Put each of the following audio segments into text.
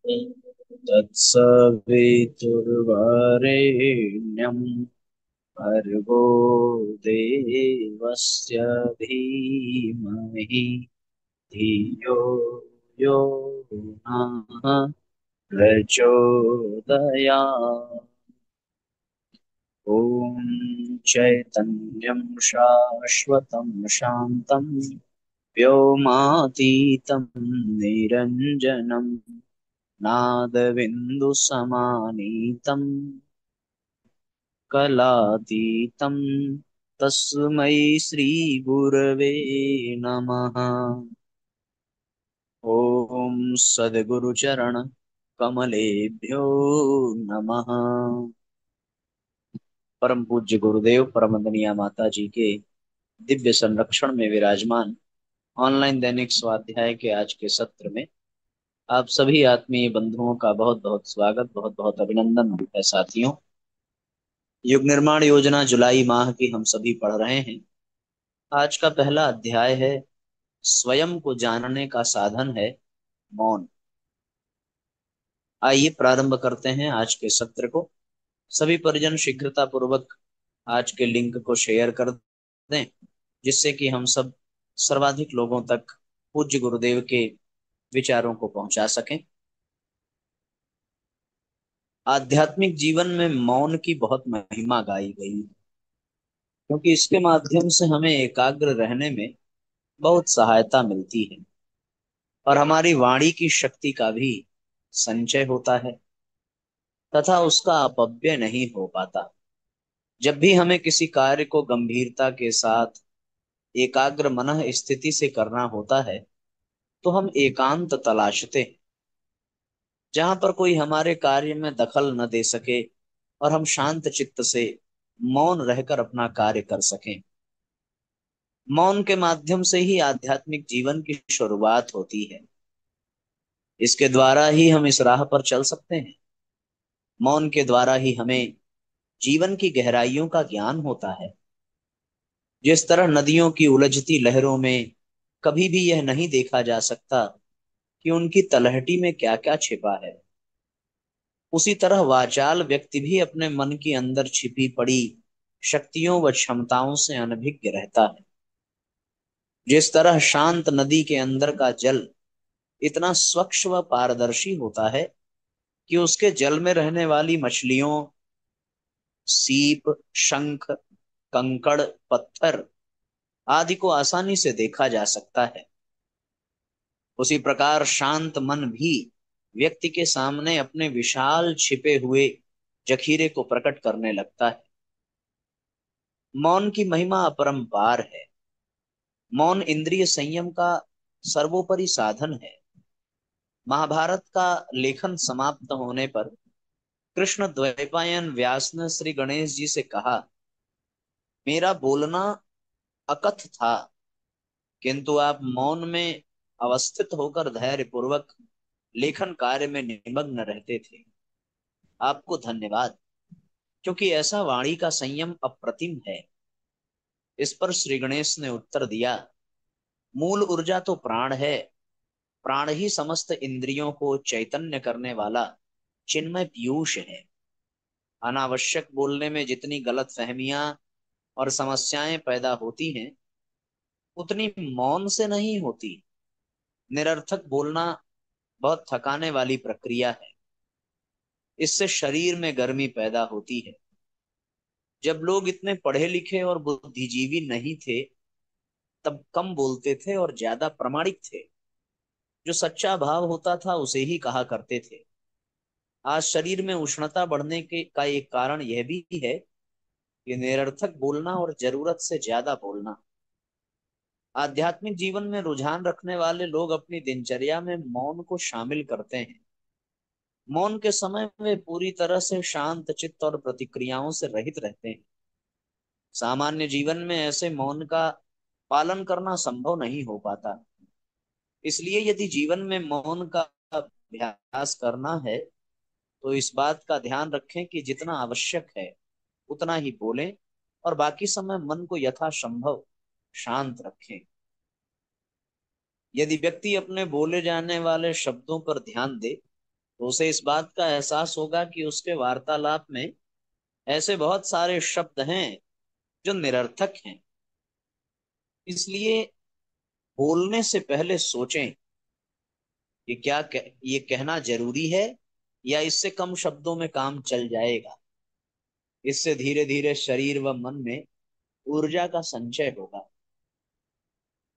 तत्सवितुर्वरेण्यं भर्गो देवस्य धीमहि धियो यो नः प्रचोदयात्। ॐ चैतन्यं शाश्वतं शान्तं व्योमातीतं निरञ्जनं नादबिन्दुसमानीतं कलातीतं तस्मै श्रीगुरवे नमः। ॐ सद्गुरुचरण कमलेभ्यो नमः। परम पूज्य गुरुदेव परमदनीय माता जी के दिव्य संरक्षण में विराजमान ऑनलाइन दैनिक स्वाध्याय के आज के सत्र में आप सभी आत्मीय बंधुओं का बहुत बहुत स्वागत, बहुत बहुत अभिनंदन है साथियों। युग निर्माण योजना जुलाई माह की हम सभी पढ़ रहे हैं। आज का पहला अध्याय है स्वयं को जानने का साधन है मौन। आइए प्रारंभ करते हैं आज के सत्र को। सभी परिजन शीघ्रता पूर्वक आज के लिंक को शेयर कर दें, जिससे कि हम सब सर्वाधिक लोगों तक पूज्य गुरुदेव के विचारों को पहुंचा सकें। आध्यात्मिक जीवन में मौन की बहुत महिमा गाई गई है, क्योंकि इसके माध्यम से हमें एकाग्र रहने में बहुत सहायता मिलती है और हमारी वाणी की शक्ति का भी संचय होता है तथा उसका अपव्यय नहीं हो पाता। जब भी हमें किसी कार्य को गंभीरता के साथ एकाग्र मनः स्थिति से करना होता है तो हम एकांत तलाशते हैं, जहां पर कोई हमारे कार्य में दखल न दे सके और हम शांत चित्त से मौन रहकर अपना कार्य कर सकें। मौन के माध्यम से ही आध्यात्मिक जीवन की शुरुआत होती है। इसके द्वारा ही हम इस राह पर चल सकते हैं। मौन के द्वारा ही हमें जीवन की गहराइयों का ज्ञान होता है। जिस तरह नदियों की उलझती लहरों में कभी भी यह नहीं देखा जा सकता कि उनकी तलहटी में क्या क्या छिपा है, उसी तरह वाचाल व्यक्ति भी अपने मन के अंदर छिपी पड़ी शक्तियों व क्षमताओं से अनभिज्ञ रहता है। जिस तरह शांत नदी के अंदर का जल इतना स्वच्छ व पारदर्शी होता है कि उसके जल में रहने वाली मछलियों, सीप, शंख, कंकड़, पत्थर आदि को आसानी से देखा जा सकता है, उसी प्रकार शांत मन भी व्यक्ति के सामने अपने विशाल छिपे हुए जखीरे को प्रकट करने लगता है। मौन की महिमा अपरंपार है। मौन इंद्रिय संयम का सर्वोपरि साधन है। महाभारत का लेखन समाप्त होने पर कृष्ण द्वैपायन व्यास ने श्री गणेश जी से कहा, मेरा बोलना अकथ था, किंतु आप मौन में अवस्थित होकर धैर्य पूर्वक लेखन कार्य में निमग्न रहते थे। आपको धन्यवाद, क्योंकि ऐसा वाणी का संयम अप्रतिम है। इस पर श्री गणेश ने उत्तर दिया, मूल ऊर्जा तो प्राण है। प्राण ही समस्त इंद्रियों को चैतन्य करने वाला चिन्मय पीयूष है। अनावश्यक बोलने में जितनी गलत फहमियां और समस्याएं पैदा होती हैं, उतनी मौन से नहीं होती। निरर्थक बोलना बहुत थकाने वाली प्रक्रिया है। इससे शरीर में गर्मी पैदा होती है। जब लोग इतने पढ़े लिखे और बुद्धिजीवी नहीं थे, तब कम बोलते थे और ज्यादा प्रामाणिक थे। जो सच्चा भाव होता था उसे ही कहा करते थे। आज शरीर में उष्णता बढ़ने के का एक कारण यह भी है कि निरर्थक बोलना और जरूरत से ज्यादा बोलना। आध्यात्मिक जीवन में रुझान रखने वाले लोग अपनी दिनचर्या में मौन को शामिल करते हैं। मौन के समय वे पूरी तरह से शांत चित्त और प्रतिक्रियाओं से रहित रहते हैं। सामान्य जीवन में ऐसे मौन का पालन करना संभव नहीं हो पाता। इसलिए यदि जीवन में मौन का अभ्यास करना है तो इस बात का ध्यान रखें कि जितना आवश्यक है उतना ही बोलें और बाकी समय मन को यथासंभव शांत रखें। यदि व्यक्ति अपने बोले जाने वाले शब्दों पर ध्यान दे तो उसे इस बात का एहसास होगा कि उसके वार्तालाप में ऐसे बहुत सारे शब्द हैं जो निरर्थक हैं। इसलिए बोलने से पहले सोचें कि ये कहना जरूरी है या इससे कम शब्दों में काम चल जाएगा। इससे धीरे धीरे शरीर व मन में ऊर्जा का संचय होगा।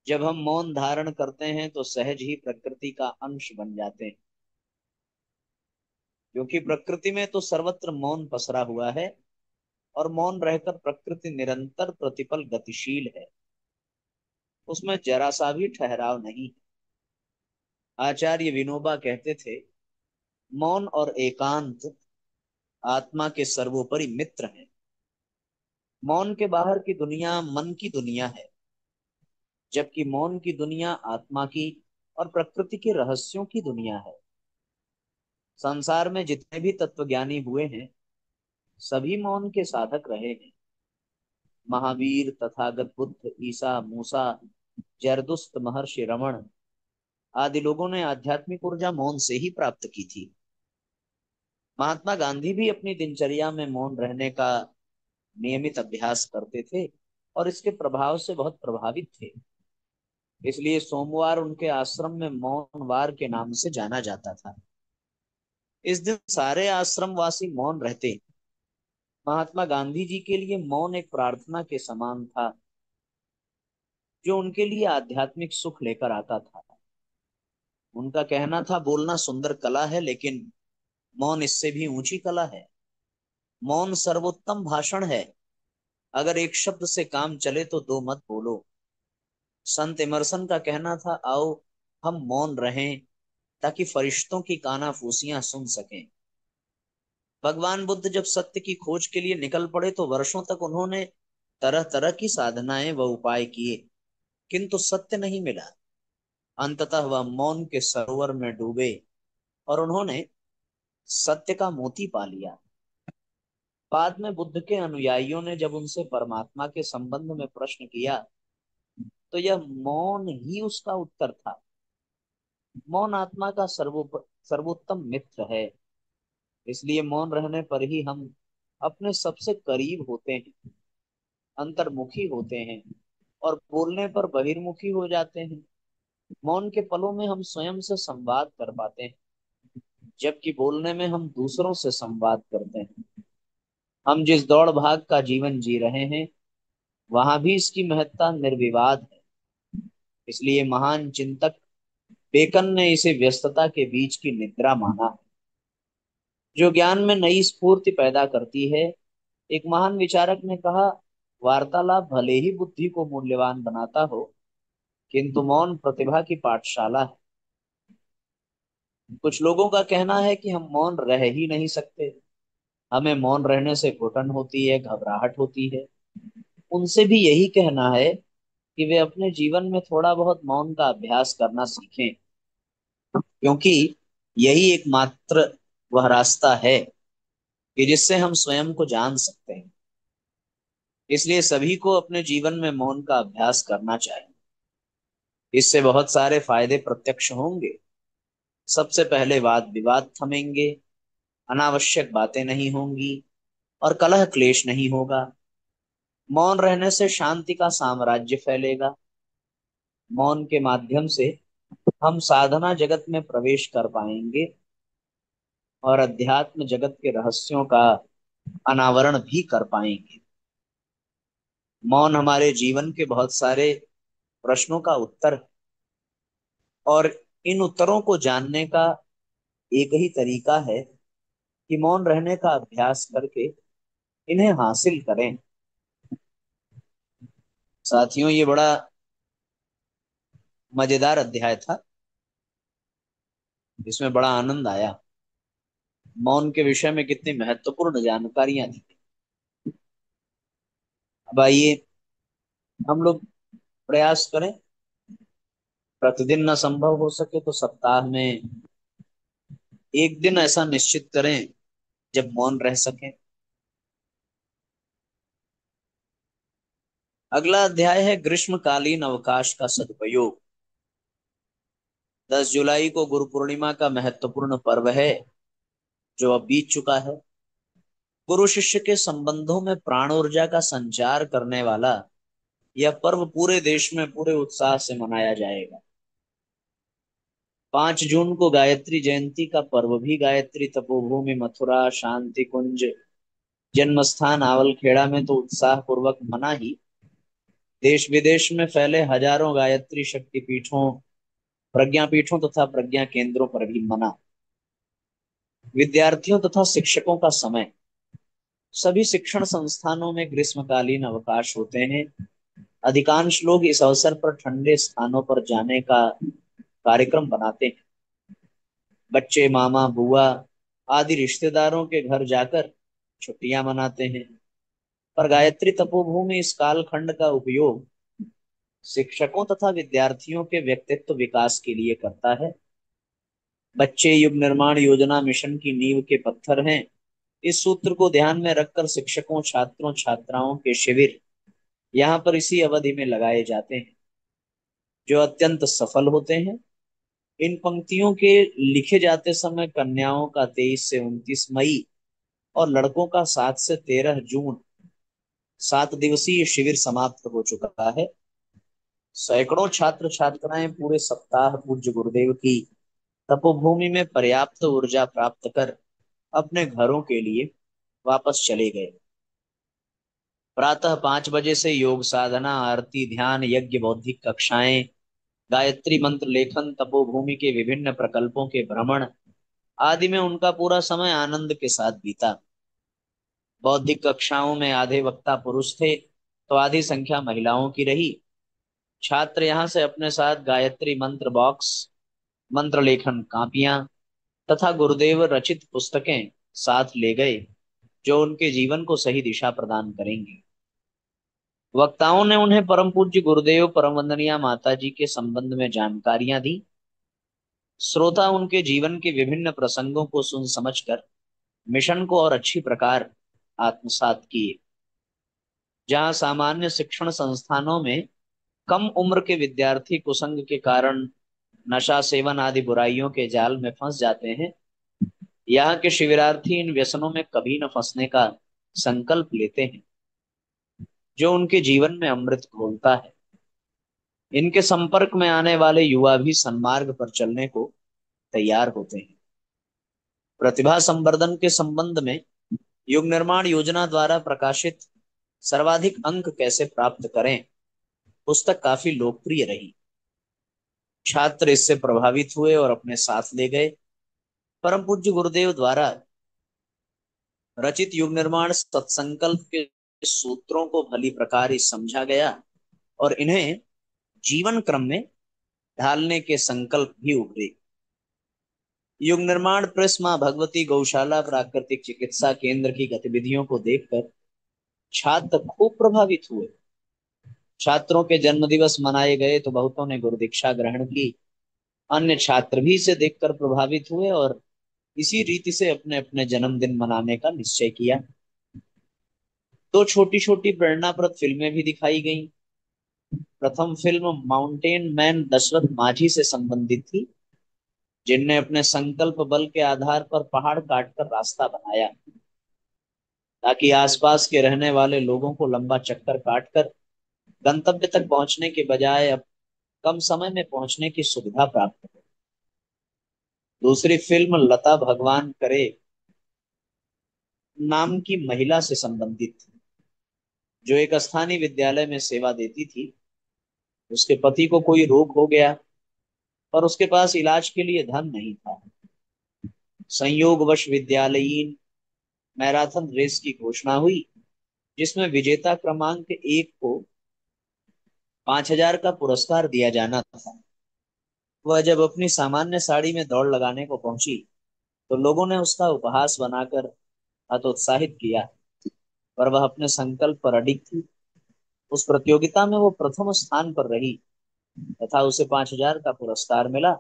जब हम मौन धारण करते हैं तो सहज ही प्रकृति का अंश बन जाते हैं, क्योंकि प्रकृति में तो सर्वत्र मौन पसरा हुआ है और मौन रहकर प्रकृति निरंतर प्रतिपल गतिशील है। उसमें जरा सा भी ठहराव नहीं। आचार्य विनोबा कहते थे, मौन और एकांत आत्मा के सर्वोपरि मित्र हैं। मौन के बाहर की दुनिया मन की दुनिया है, जबकि मौन की दुनिया आत्मा की और प्रकृति के रहस्यों की दुनिया है। संसार में जितने भी तत्वज्ञानी हुए हैं सभी मौन के साधक रहे हैं। महावीर, तथागत बुद्ध, ईसा, मूसा, जरदुस्त, महर्षि रमण आदि लोगों ने आध्यात्मिक ऊर्जा मौन से ही प्राप्त की थी। महात्मा गांधी भी अपनी दिनचर्या में मौन रहने का नियमित अभ्यास करते थे और इसके प्रभाव से बहुत प्रभावित थे। इसलिए सोमवार उनके आश्रम में मौनवार के नाम से जाना जाता था। इस दिन सारे आश्रमवासी मौन रहते। महात्मा गांधी जी के लिए मौन एक प्रार्थना के समान था, जो उनके लिए आध्यात्मिक सुख लेकर आता था। उनका कहना था, बोलना सुंदर कला है, लेकिन मौन इससे भी ऊंची कला है। मौन सर्वोत्तम भाषण है। अगर एक शब्द से काम चले तो दो मत बोलो। संत इमर्सन का कहना था, आओ हम मौन रहें ताकि फरिश्तों की कानाफूसियां सुन सकें। भगवान बुद्ध जब सत्य की खोज के लिए निकल पड़े तो वर्षों तक उन्होंने तरह तरह की साधनाएं व उपाय किए, किंतु सत्य नहीं मिला। अंततः वह मौन के सरोवर में डूबे और उन्होंने सत्य का मोती पा लिया। बाद में बुद्ध के अनुयायियों ने जब उनसे परमात्मा के संबंध में प्रश्न किया तो यह मौन ही उसका उत्तर था। मौन आत्मा का सर्वोत्तम मित्र है। इसलिए मौन रहने पर ही हम अपने सबसे करीब होते हैं, अंतर्मुखी होते हैं और बोलने पर बहिर्मुखी हो जाते हैं। मौन के पलों में हम स्वयं से संवाद कर पाते हैं, जबकि बोलने में हम दूसरों से संवाद करते हैं। हम जिस दौड़ भाग का जीवन जी रहे हैं वहां भी इसकी महत्ता निर्विवाद है। इसलिए महान चिंतक बेकन ने इसे व्यस्तता के बीच की निद्रा माना, जो ज्ञान में नई स्फूर्ति पैदा करती है। एक महान विचारक ने कहा, वार्तालाप भले ही बुद्धि को मूल्यवान बनाता हो, किंतु मौन प्रतिभा की पाठशाला है। कुछ लोगों का कहना है कि हम मौन रह ही नहीं सकते, हमें मौन रहने से घुटन होती है, घबराहट होती है। उनसे भी यही कहना है कि वे अपने जीवन में थोड़ा बहुत मौन का अभ्यास करना सीखें, क्योंकि यही एकमात्र वह रास्ता है कि जिससे हम स्वयं को जान सकते हैं। इसलिए सभी को अपने जीवन में मौन का अभ्यास करना चाहिए। इससे बहुत सारे फायदे प्रत्यक्ष होंगे। सबसे पहले वाद विवाद थमेंगे, अनावश्यक बातें नहीं होंगी और कलह क्लेश नहीं होगा। मौन रहने से शांति का साम्राज्य फैलेगा। मौन के माध्यम से हम साधना जगत में प्रवेश कर पाएंगे और अध्यात्म जगत के रहस्यों का अनावरण भी कर पाएंगे। मौन हमारे जीवन के बहुत सारे प्रश्नों का उत्तर है और इन उत्तरों को जानने का एक ही तरीका है कि मौन रहने का अभ्यास करके इन्हें हासिल करें। साथियों, ये बड़ा मजेदार अध्याय था, इसमें बड़ा आनंद आया। मौन के विषय में कितनी महत्वपूर्ण जानकारियां दी। अब आइए हम लोग प्रयास करें, प्रतिदिन न संभव हो सके तो सप्ताह में एक दिन ऐसा निश्चित करें जब मौन रह सके। अगला अध्याय है ग्रीष्मकालीन अवकाश का सदुपयोग। 10 जुलाई को गुरु पूर्णिमा का महत्वपूर्ण पर्व है जो अब बीत चुका है। गुरु शिष्य के संबंधों में प्राण ऊर्जा का संचार करने वाला यह पर्व पूरे देश में पूरे उत्साह से मनाया जाएगा। 5 जून को गायत्री जयंती का पर्व भी गायत्री तपोभूमि मथुरा शांति कुंज जन्म स्थान आवलखेड़ा में तो उत्साह पूर्वक मना ही, देश विदेश में फैले हजारों गायत्री शक्ति पीठों प्रज्ञा पीठों तथा प्रज्ञा केंद्रों पर भी मना। विद्यार्थियों तथा शिक्षकों का समय। सभी शिक्षण संस्थानों में ग्रीष्मकालीन अवकाश होते हैं। अधिकांश लोग इस अवसर पर ठंडे स्थानों पर जाने का कार्यक्रम बनाते हैं। बच्चे मामा बुआ आदि रिश्तेदारों के घर जाकर छुट्टियां मनाते हैं। पर गायत्री तपोभूमि इस कालखंड का उपयोग शिक्षकों तथा विद्यार्थियों के व्यक्तित्व विकास के लिए करता है। बच्चे युग निर्माण योजना मिशन की नींव के पत्थर हैं। इस सूत्र को ध्यान में रखकर शिक्षकों छात्रों छात्राओं के शिविर यहाँ पर इसी अवधि में लगाए जाते हैं जो अत्यंत सफल होते हैं। इन पंक्तियों के लिखे जाते समय कन्याओं का 23 से 29 मई और लड़कों का 7 से 13 जून 7 दिवसीय शिविर समाप्त हो चुका है। सैकड़ों छात्र छात्राएं पूरे सप्ताह पूज्य गुरुदेव की तपोभूमि में पर्याप्त ऊर्जा प्राप्त कर अपने घरों के लिए वापस चले गए। प्रातः 5 बजे से योग साधना आरती ध्यान यज्ञ बौद्धिक कक्षाएं गायत्री मंत्र लेखन तपोभूमि के विभिन्न प्रकल्पों के भ्रमण आदि में उनका पूरा समय आनंद के साथ बीता। बौद्धिक कक्षाओं में आधे वक्ता पुरुष थे तो आधी संख्या महिलाओं की रही। छात्र यहाँ से अपने साथ गायत्री मंत्र बॉक्स मंत्र लेखन कापियां तथा गुरुदेव रचित पुस्तकें साथ ले गए जो उनके जीवन को सही दिशा प्रदान करेंगे। वक्ताओं ने उन्हें परम पूज्य गुरुदेव परम वंदनीय माता जी के संबंध में जानकारियां दी। श्रोता उनके जीवन के विभिन्न प्रसंगों को सुन समझकर मिशन को और अच्छी प्रकार आत्मसात किए। जहां सामान्य शिक्षण संस्थानों में कम उम्र के विद्यार्थी कुसंग के कारण नशा सेवन आदि बुराइयों के जाल में फंस जाते हैं, यहाँ के शिविरार्थी इन व्यसनों में कभी न फंसने का संकल्प लेते हैं जो उनके जीवन में अमृत घोलता है। इनके संपर्क में आने वाले युवा भी सन्मार्ग पर चलने को तैयार होते हैं। प्रतिभा संवर्धन के संबंध में युग निर्माण योजना द्वारा प्रकाशित सर्वाधिक अंक कैसे प्राप्त करें पुस्तक काफी लोकप्रिय रही। छात्र इससे प्रभावित हुए और अपने साथ ले गए। परम पूज्य गुरुदेव द्वारा रचित युग निर्माण सत्संकल्प के सूत्रों को भली प्रकार ही समझा गया और इन्हें जीवन क्रम में ढालने के संकल्प भी उभरे। युग निर्माण प्रेस मां भगवती गौशाला प्राकृतिक चिकित्सा केंद्र की गतिविधियों को देखकर छात्र खूब प्रभावित हुए। छात्रों के जन्म दिवस मनाए गए तो बहुतों ने गुरु दीक्षा ग्रहण की। अन्य छात्र भी इसे देखकर प्रभावित हुए और इसी रीति से अपने अपने जन्मदिन मनाने का निश्चय किया। दो छोटी छोटी प्रेरणाप्रद फिल्में भी दिखाई गईं। प्रथम फिल्म माउंटेन मैन दशरथ माझी से संबंधित थी जिनने अपने संकल्प बल के आधार पर पहाड़ काटकर रास्ता बनाया ताकि आसपास के रहने वाले लोगों को लंबा चक्कर काटकर गंतव्य तक पहुंचने के बजाय अब कम समय में पहुंचने की सुविधा प्राप्त हो। दूसरी फिल्म लता भगवान करे नाम की महिला से संबंधित थी जो एक स्थानीय विद्यालय में सेवा देती थी। उसके पति को कोई रोग हो गया और उसके पास इलाज के लिए धन नहीं था। संयोगवश विद्यालयीन मैराथन रेस की घोषणा हुई जिसमें विजेता क्रमांक 1 को 5,000 का पुरस्कार दिया जाना था। वह जब अपनी सामान्य साड़ी में दौड़ लगाने को पहुंची तो लोगों ने उसका उपहास बनाकर हतोत्साहित किया, पर वह अपने संकल्प पर अडिग थी। उस प्रतियोगिता में वो प्रथम स्थान पर रही तथा उसे 5,000 का पुरस्कार मिला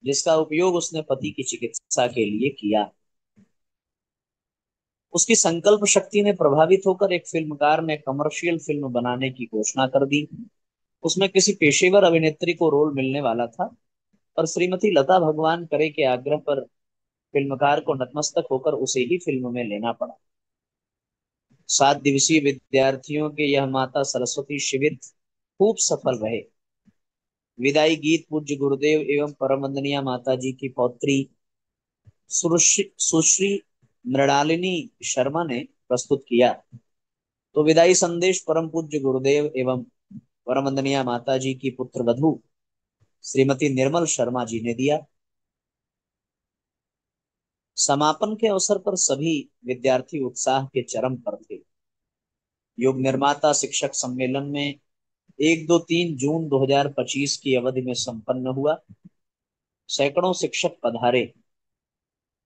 जिसका उपयोग उसने पति की चिकित्सा के लिए किया। उसकी संकल्प शक्ति ने प्रभावित होकर एक फिल्मकार ने कमर्शियल फिल्म बनाने की घोषणा कर दी। उसमें किसी पेशेवर अभिनेत्री को रोल मिलने वाला था और श्रीमती लता भगवान करे के आग्रह पर फिल्मकार को नतमस्तक होकर उसे ही फिल्म में लेना पड़ा। 7 दिवसीय विद्यार्थियों के यह माता सरस्वती शिविर खूब सफल रहे। विदाई गीत पूज्य गुरुदेव एवं परम वंदनीय माता जी की पौत्री सुश्री मृणालिनी शर्मा ने प्रस्तुत किया, तो विदाई संदेश परम पूज्य गुरुदेव एवं परम वंदनीय माता जी की पुत्र वधू श्रीमती निर्मल शर्मा जी ने दिया। समापन के अवसर पर सभी विद्यार्थी उत्साह के चरम पर थे। युग निर्माता शिक्षक सम्मेलन में 1, 2, 3 जून 2025 की अवधि में संपन्न हुआ। सैकड़ों शिक्षक पधारे,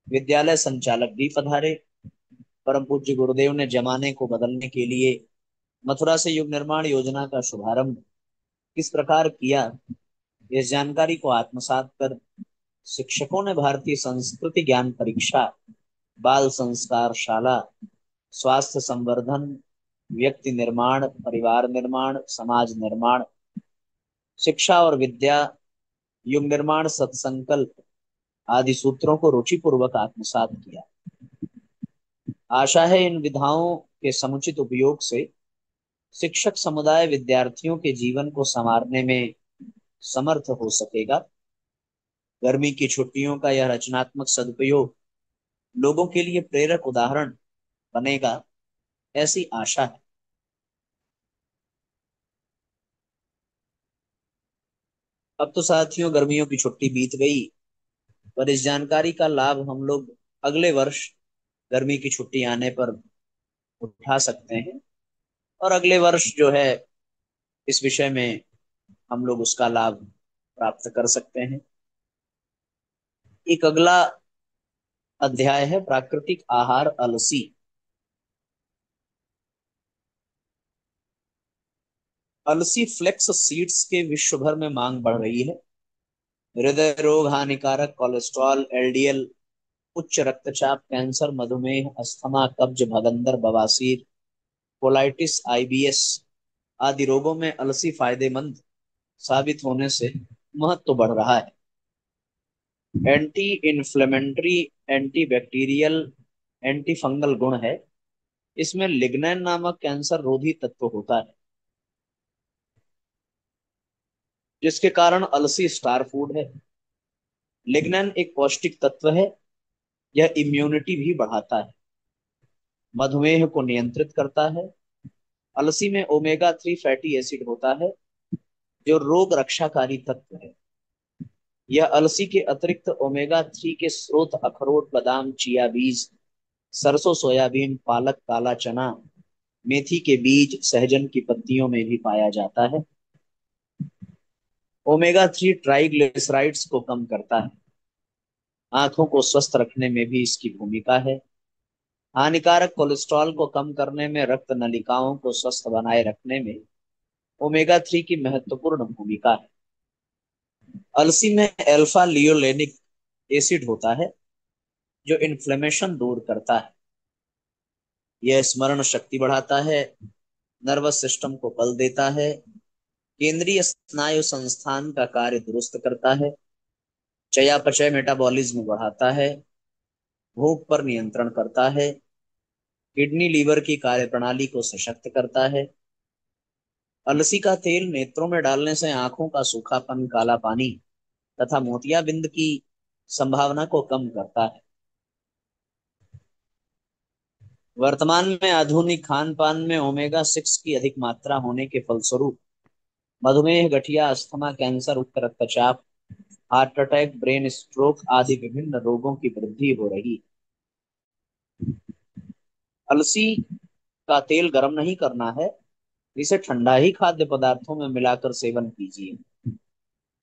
विद्यालय संचालक भी पधारे। परम पूज्य गुरुदेव ने जमाने को बदलने के लिए मथुरा से युग निर्माण योजना का शुभारंभ किस प्रकार किया, इस जानकारी को आत्मसात कर शिक्षकों ने भारतीय संस्कृति ज्ञान परीक्षा, बाल संस्कार शाला, स्वास्थ्य संवर्धन, व्यक्ति निर्माण, परिवार निर्माण, समाज निर्माण, शिक्षा और विद्या, युग निर्माण, सत्संकल्प आदि सूत्रों को रुचिपूर्वक आत्मसात किया। आशा है इन विधाओं के समुचित उपयोग से शिक्षक समुदाय विद्यार्थियों के जीवन को संवारने में समर्थ हो सकेगा। गर्मी की छुट्टियों का यह रचनात्मक सदुपयोग लोगों के लिए प्रेरक उदाहरण बनेगा, ऐसी आशा है। अब तो साथियों गर्मियों की छुट्टी बीत गई, पर इस जानकारी का लाभ हम लोग अगले वर्ष गर्मी की छुट्टी आने पर उठा सकते हैं, और अगले वर्ष जो है इस विषय में हम लोग उसका लाभ प्राप्त कर सकते हैं। एक अगला अध्याय है प्राकृतिक आहार अलसी। अलसी फ्लेक्स सीड्स के विश्व भर में मांग बढ़ रही है। हृदय रोग, हानिकारक कोलेस्ट्रॉल, एलडीएल, उच्च रक्तचाप, कैंसर, मधुमेह, अस्थमा, कब्ज, भगंदर, बवासीर, कोलाइटिस, आईबीएस आदि रोगों में अलसी फायदेमंद साबित होने से महत्व बढ़ रहा है। Anti inflammatory, anti bacterial, anti fungal गुण है। इसमें लिग्नैन नामक कैंसर रोधी तत्व होता है, जिसके कारण अलसी स्टार फूड है। लिग्नैन एक पौष्टिक तत्व है, यह इम्यूनिटी भी बढ़ाता है, मधुमेह को नियंत्रित करता है। अलसी में ओमेगा 3 फैटी एसिड होता है, जो रोग रक्षाकारी तत्व है। यह अलसी के अतिरिक्त ओमेगा 3 के स्रोत अखरोट, बादाम, चिया बीज, सरसों, सोयाबीन, पालक, काला चना, मेथी के बीज, सहजन की पत्तियों में भी पाया जाता है। ओमेगा 3 ट्राइग्लिसराइड्स को कम करता है, आंखों को स्वस्थ रखने में भी इसकी भूमिका है। हानिकारक कोलेस्ट्रॉल को कम करने में, रक्त नलिकाओं को स्वस्थ बनाए रखने में ओमेगा 3 की महत्वपूर्ण भूमिका है। अलसी में अल्फा लियोलेनिक एसिड होता है, जो इन्फ्लेमेशन दूर करता है। यह स्मरण शक्ति बढ़ाता है, नर्वस सिस्टम को बल देता है, केंद्रीय स्नायु संस्थान का कार्य दुरुस्त करता है, चयापचय मेटाबॉलिज्म बढ़ाता है, भूख पर नियंत्रण करता है, किडनी लीवर की कार्यप्रणाली को सशक्त करता है। अलसी का तेल नेत्रों में डालने से आंखों का सूखापन, काला पानी तथा मोतियाबिंद की संभावना को कम करता है। वर्तमान में आधुनिक खान पान में ओमेगा 6 की अधिक मात्रा होने के फलस्वरूप मधुमेह, गठिया, अस्थमा, कैंसर, उच्च रक्तचाप, हार्ट अटैक, ब्रेन स्ट्रोक आदि विभिन्न रोगों की वृद्धि हो रही। अलसी का तेल गर्म नहीं करना है, इसे ठंडा ही खाद्य पदार्थों में मिलाकर सेवन कीजिए।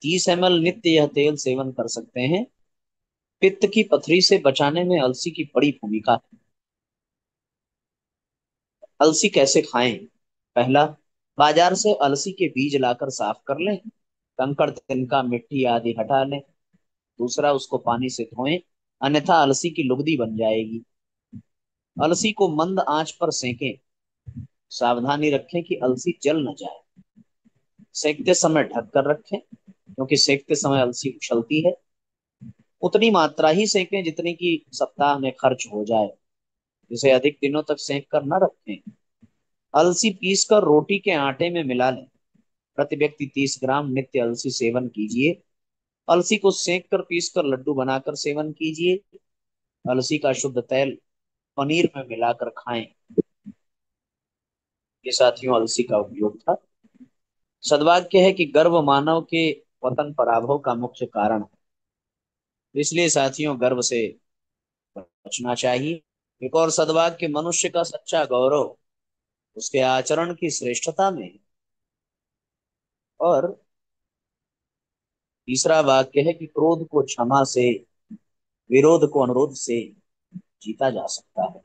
30 ml नित्य यह तेल सेवन कर सकते हैं। पित्त की पथरी से बचाने में अलसी की बड़ी भूमिका है। अलसी कैसे खाएं? पहला, बाजार से अलसी के बीज लाकर साफ कर लें, कंकड़, तिनका, मिट्टी आदि हटा लें। दूसरा, उसको पानी से धोएं, अन्यथा अलसी की लुगदी बन जाएगी। अलसी को मंद आंच पर सेकें, सावधानी रखें कि अलसी जल न जाए। सेकते समय ढक कर रखें, क्योंकि सेकते समय अलसी उछलती है। उतनी मात्रा ही सेकें जितनी की सप्ताह में खर्च हो जाए। इसे अधिक दिनों तक सेक कर न रखें। अलसी पीस कर रोटी के आटे में मिला लें। प्रति व्यक्ति 30 ग्राम नित्य अलसी सेवन कीजिए। अलसी को सेक कर पीस कर लड्डू बनाकर सेवन कीजिए। अलसी का शुद्ध तेल पनीर में मिलाकर खाएं। ये साथियों अलसी का उपयोग था। सद्वाक्य है कि गर्व मानव के पतन पराभव का मुख्य कारण है। इसलिए साथियों गर्व से बचना चाहिए। एक और सद्वाक्य, मनुष्य का सच्चा गौरव उसके आचरण की श्रेष्ठता में है। और तीसरा वाक्य है कि क्रोध को क्षमा से, विरोध को अनुरोध से जीता जा सकता है।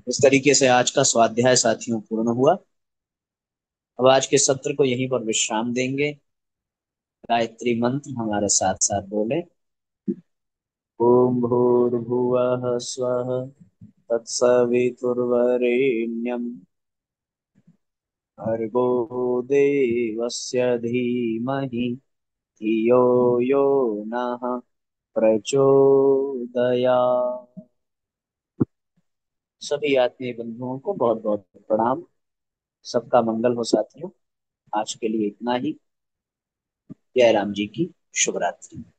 इस तरीके से आज का स्वाध्याय साथियों पूर्ण हुआ। अब आज के सत्र को यहीं पर विश्राम देंगे। गायत्री मंत्र हमारे साथ साथ बोले। ओम भूर्भुवः स्वः तत्सवितुर्वरेण्यं भर्गो देवस्य धीमहि धियो यो नः प्रचोदयात्। सभी आत्मीय बंधुओं को बहुत बहुत प्रणाम। सबका मंगल हो साथियों। आज के लिए इतना ही। जय राम जी की शुभ रात्रि।